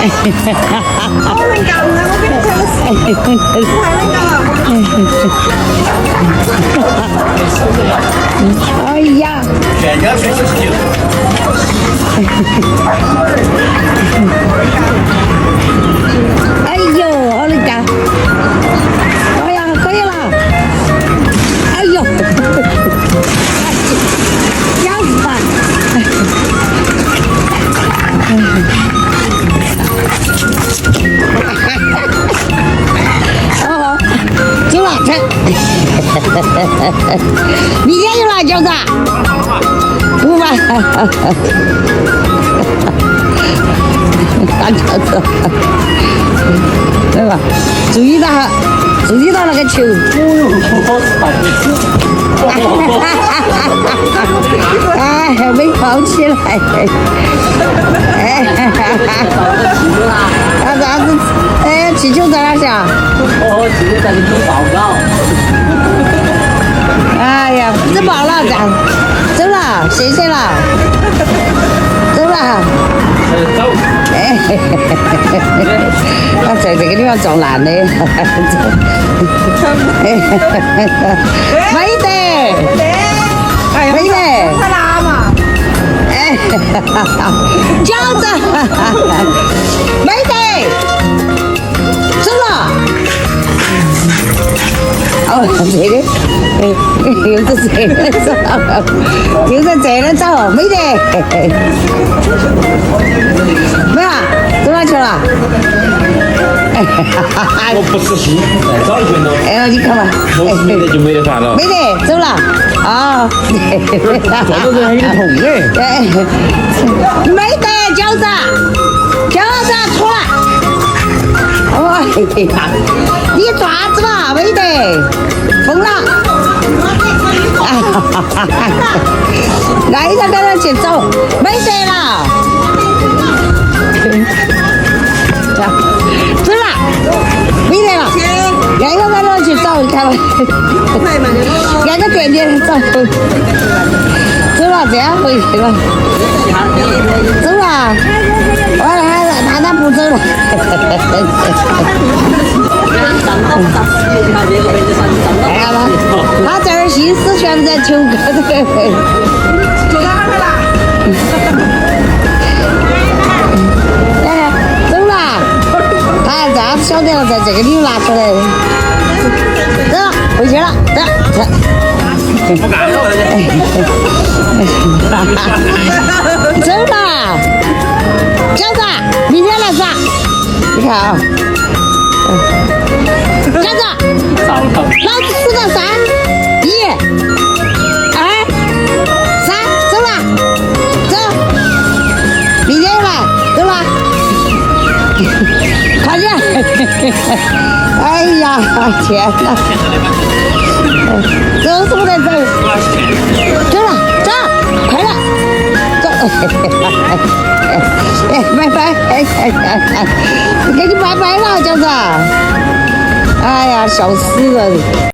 我能干的，我跟你讲是，我还能干哎呀，全家全是酒。哎呦，我的干！哎呀，可以了！哎呦，吓死他！哦，走了，这，明天有辣椒子？不吧？辣椒子，对吧？注意到那个球。哎，还没跑起来。哎，啥子？哎，气球在哪下？哦，今天在这做报告。哎呀，不报了，走了，谢谢了，走了。走。哎，他在这个地方撞烂的。没得，没得，快拿嘛！哎，饺子，没得，走了。哦，这个，又在这里走，又在这里走，没得，没有，走哪去了？我不是心，再找一圈喽。哎，你看吧，没得就没得啥了。没得，走了。啊，撞到人还有点痛哎。没得饺子，饺子出来。哦，你爪子吧，没得，疯了。挨着跟他去走，没得了。走了，没得了。挨着跟他去走，你看吧。挨着点点走，走了，这样回去了。走了，他不走了。哎呀妈，他这儿心思全在球哥这个。就他去了。哎，走了，他还咋子晓得了，在这个里拿出来。走了，回去了，走。不干了，走了，饺子，明天来耍。你看啊，饺子，老子数到3，1、2、3，走了，走，明天又来，走了，快点！哎呀，天哪！走是不得走，走了，走，快了，走，拜拜，给你拜拜了，饺子，哎呀，笑死人。